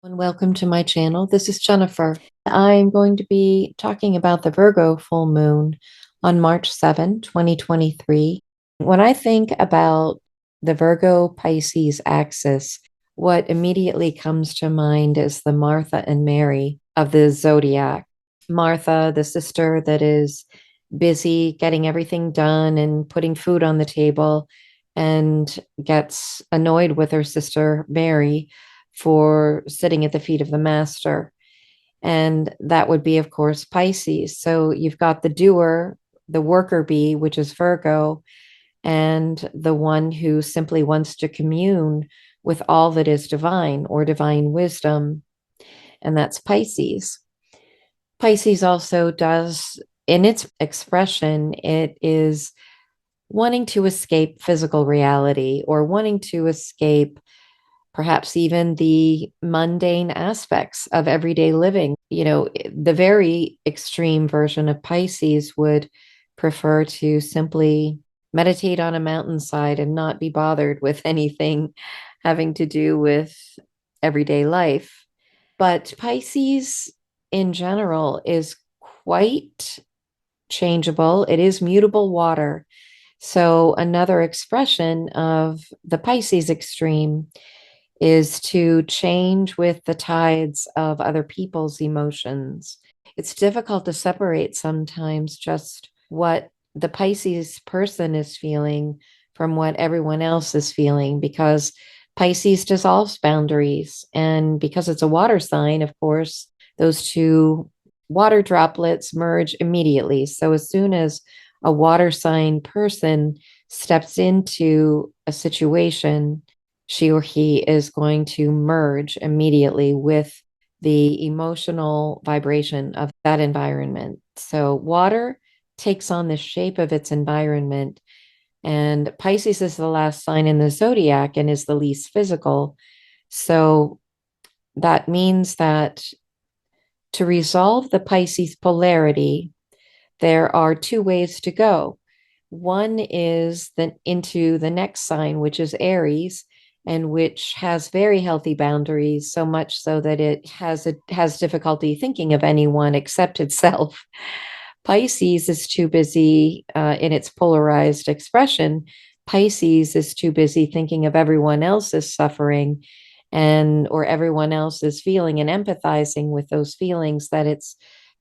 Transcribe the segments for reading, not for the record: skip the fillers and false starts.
And welcome to my channel. This is Jennifer. I'm going to be talking about the Virgo full moon on March 7, 2023. When I think about the Virgo Pisces axis, what immediately comes to mind is the Martha and Mary of the zodiac. Martha, the sister that is busy getting everything done and putting food on the table, and gets annoyed with her sister Mary for sitting at the feet of the master. And that would be, of course, Pisces. So you've got the doer, the worker bee, which is Virgo, and the one who simply wants to commune with all that is divine or divine wisdom, and that's Pisces. Pisces also does, in its expression, it is wanting to escape physical reality or wanting to escape perhaps even the mundane aspects of everyday living. The very extreme version of Pisces would prefer to simply meditate on a mountainside and not be bothered with anything having to do with everyday life. But Pisces in general is quite changeable. It is mutable water. So, another expression of the Pisces extreme is to change with the tides of other people's emotions. It's difficult to separate sometimes just what the Pisces person is feeling from what everyone else is feeling, because Pisces dissolves boundaries. And because it's a water sign, of course, those two water droplets merge immediately. So as soon as a water sign person steps into a situation, she or he is going to merge immediately with the emotional vibration of that environment. So water takes on the shape of its environment. And Pisces is the last sign in the zodiac and is the least physical. So that means that to resolve the Pisces polarity, there are two ways to go. One is into the next sign, which is Aries, and which has very healthy boundaries, so much so that it has difficulty thinking of anyone except itself. Pisces is too busy in its polarized expression. Pisces is too busy thinking of everyone else's suffering and or everyone else's feeling and empathizing with those feelings, that it's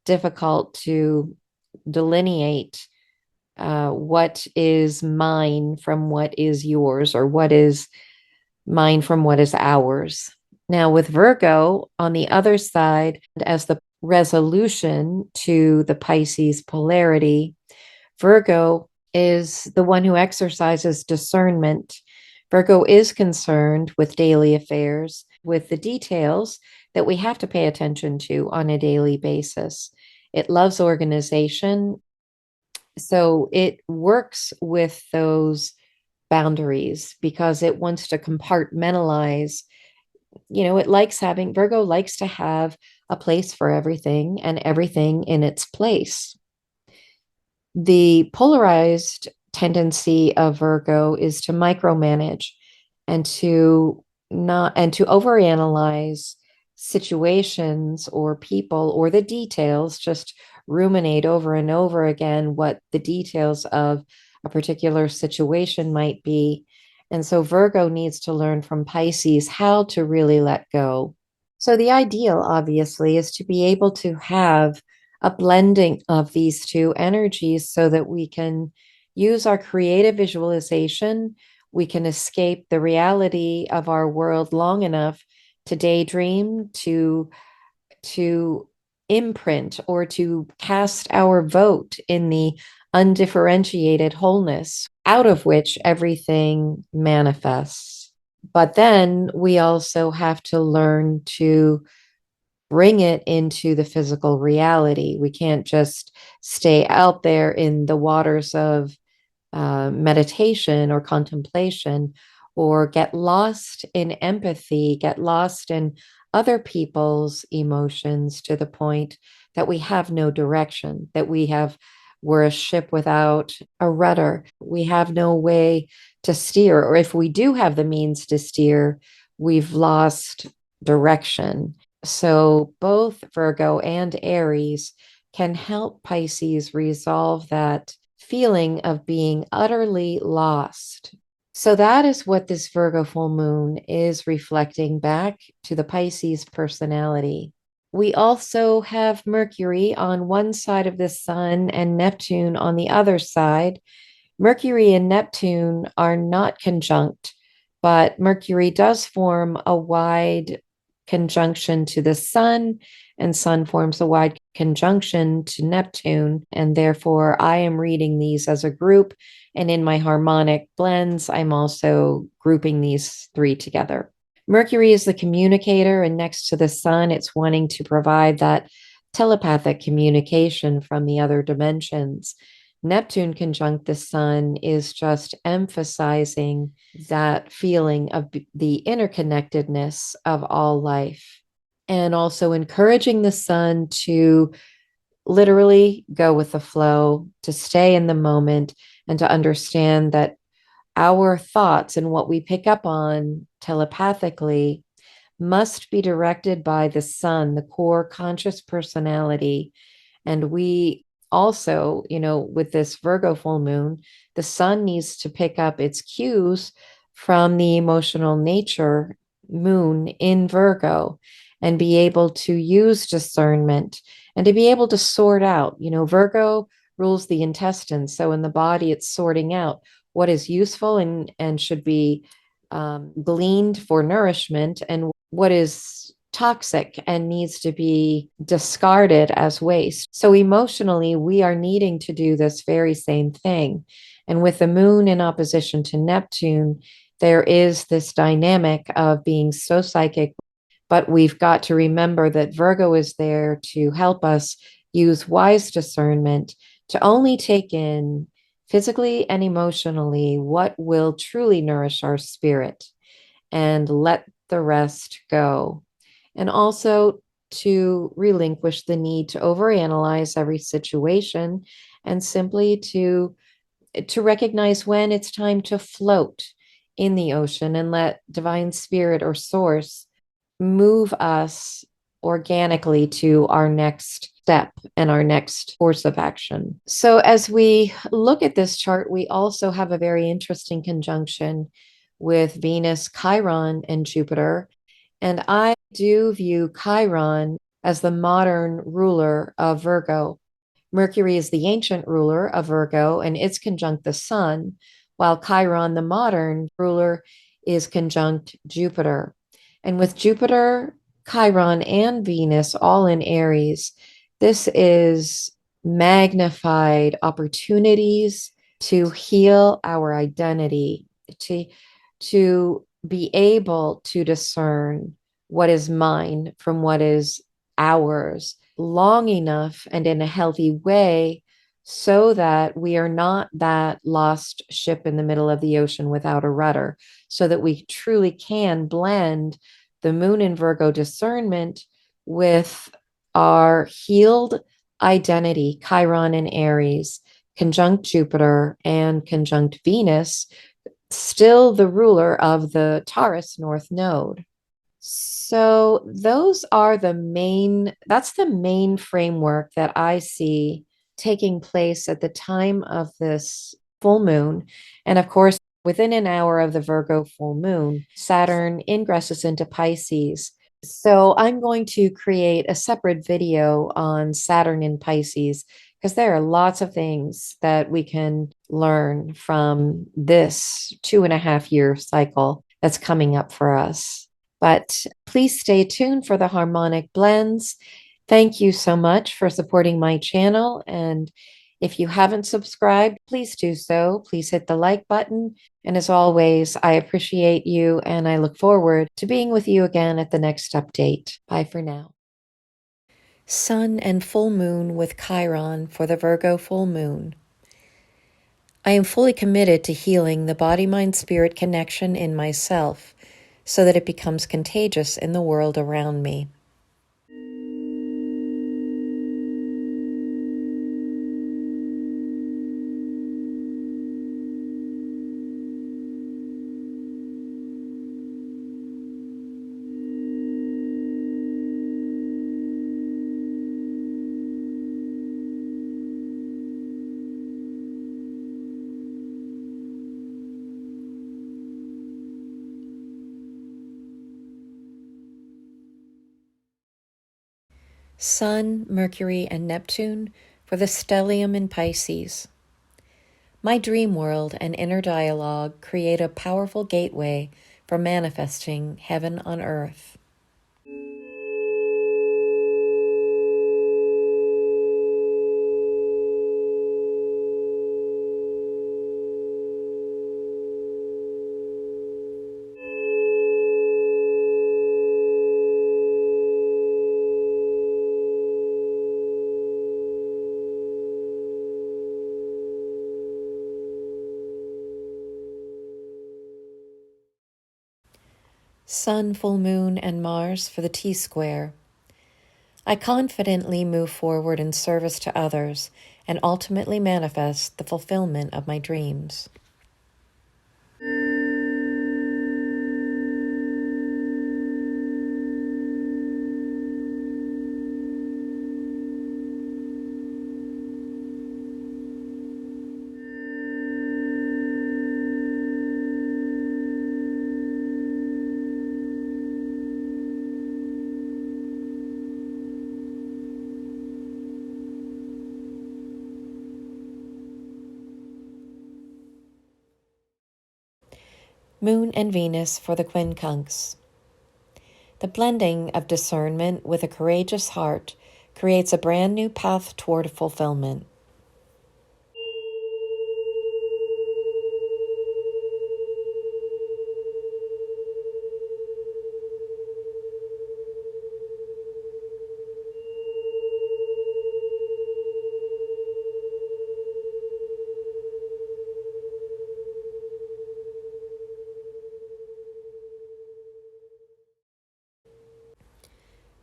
difficult to delineate what is mine from what is yours, or what is mine from what is ours. Now, with Virgo on the other side, as the resolution to the Pisces polarity, Virgo is the one who exercises discernment. Virgo is concerned with daily affairs, with the details that we have to pay attention to on a daily basis. It loves organization, so it works with those boundaries because it wants to compartmentalize. Virgo likes to have a place for everything and everything in its place. The polarized tendency of Virgo is to micromanage and to not and to overanalyze situations or people or the details, just ruminate over and over again what the details of a particular situation might be. And so Virgo needs to learn from Pisces how to really let go. So the ideal, obviously, is to be able to have a blending of these two energies so that we can use our creative visualization. We can escape the reality of our world long enough to daydream, to imprint, or to cast our vote in the undifferentiated wholeness out of which everything manifests. But then we also have to learn to bring it into the physical reality. We can't just stay out there in the waters of meditation or contemplation, or get lost in empathy, get lost in other people's emotions to the point that we have no direction, that we're a ship without a rudder. We have no way to steer, or if we do have the means to steer, we've lost direction. So both Virgo and Aries can help Pisces resolve that feeling of being utterly lost. So that is what this Virgo full moon is reflecting back to the Pisces personality. We also have Mercury on one side of the sun and Neptune on the other side. Mercury and Neptune are not conjunct, but Mercury does form a wide conjunction to the Sun, and Sun forms a wide conjunction to Neptune. And therefore, I am reading these as a group. And in my harmonic blends, I'm also grouping these three together. Mercury is the communicator, and next to the Sun, it's wanting to provide that telepathic communication from the other dimensions. Neptune conjunct the Sun is just emphasizing that feeling of the interconnectedness of all life, and also encouraging the Sun to literally go with the flow, to stay in the moment, and to understand that our thoughts and what we pick up on telepathically must be directed by the Sun, the core conscious personality. And we also, with this Virgo full moon, the Sun needs to pick up its cues from the emotional nature moon in Virgo and be able to use discernment and to be able to sort out. Virgo rules the intestines. So in the body, it's sorting out what is useful and should be gleaned for nourishment, and what is toxic and needs to be discarded as waste. So emotionally, we are needing to do this very same thing. And with the moon in opposition to Neptune, there is this dynamic of being so psychic, but we've got to remember that Virgo is there to help us use wise discernment to only take in physically and emotionally what will truly nourish our spirit and let the rest go. And also to relinquish the need to overanalyze every situation and simply to recognize when it's time to float in the ocean and let divine spirit or source move us organically to our next step and our next course of action. So, as we look at this chart, we also have a very interesting conjunction with Venus, Chiron, and Jupiter. And I do view Chiron as the modern ruler of Virgo. Mercury is the ancient ruler of Virgo, and it's conjunct the Sun, while Chiron, the modern ruler, is conjunct Jupiter. And with Jupiter, Chiron, and Venus all in Aries, this is magnified opportunities to heal our identity, to be able to discern what is mine from what is ours long enough and in a healthy way so that we are not that lost ship in the middle of the ocean without a rudder, so that we truly can blend the moon in Virgo discernment with our healed identity, Chiron and Aries, conjunct Jupiter and conjunct Venus, still the ruler of the Taurus North Node. So that's the main framework that I see taking place at the time of this full moon. And of course, within an hour of the Virgo full moon, Saturn ingresses into Pisces. So I'm going to create a separate video on Saturn in Pisces because there are lots of things that we can learn from this 2.5 year cycle that's coming up for us. But please stay tuned for the harmonic blends. Thank you so much for supporting my channel. And if you haven't subscribed, please do so. Please hit the like button. And as always, I appreciate you and I look forward to being with you again at the next update. Bye for now. Sun and full moon with Chiron for the Virgo full moon. I am fully committed to healing the body-mind-spirit connection in myself so that it becomes contagious in the world around me. Sun, Mercury, and Neptune for the stellium in Pisces. My dream world and inner dialogue create a powerful gateway for manifesting heaven on earth. Sun, full moon, and Mars for the T-square. I confidently move forward in service to others and ultimately manifest the fulfillment of my dreams. Moon and Venus for the quincunx. The blending of discernment with a courageous heart creates a brand new path toward fulfillment.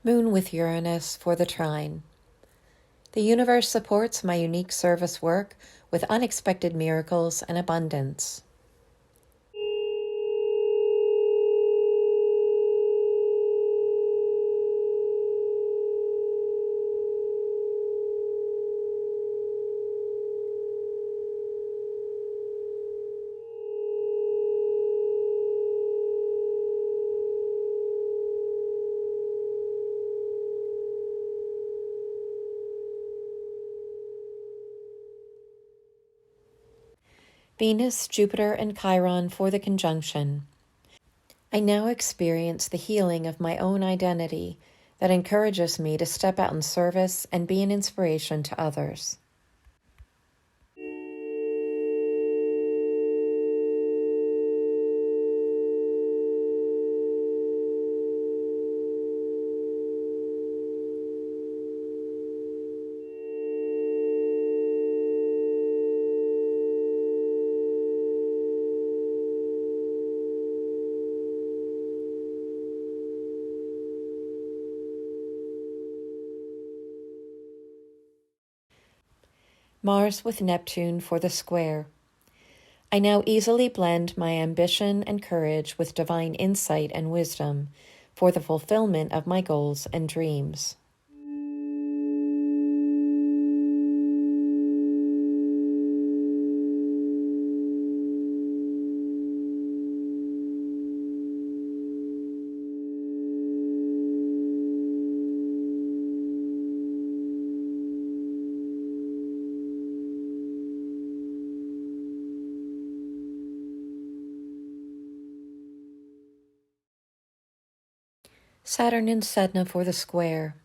Moon with Uranus for the trine. The universe supports my unique service work with unexpected miracles and abundance. Venus, Jupiter, and Chiron for the conjunction. I now experience the healing of my own identity that encourages me to step out in service and be an inspiration to others. Mars with Neptune for the square. I now easily blend my ambition and courage with divine insight and wisdom for the fulfillment of my goals and dreams. Saturn and Sedna for the square.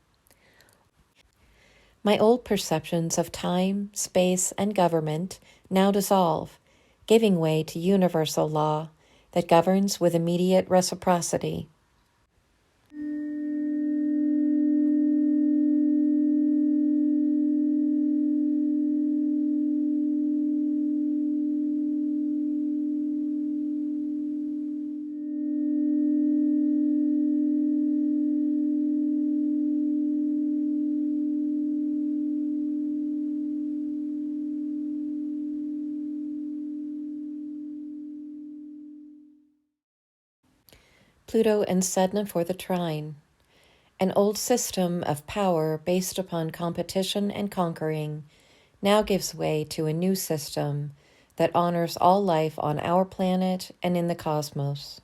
My old perceptions of time, space, and government now dissolve, giving way to universal law that governs with immediate reciprocity. Pluto and Sedna for the trine. An old system of power based upon competition and conquering now gives way to a new system that honors all life on our planet and in the cosmos.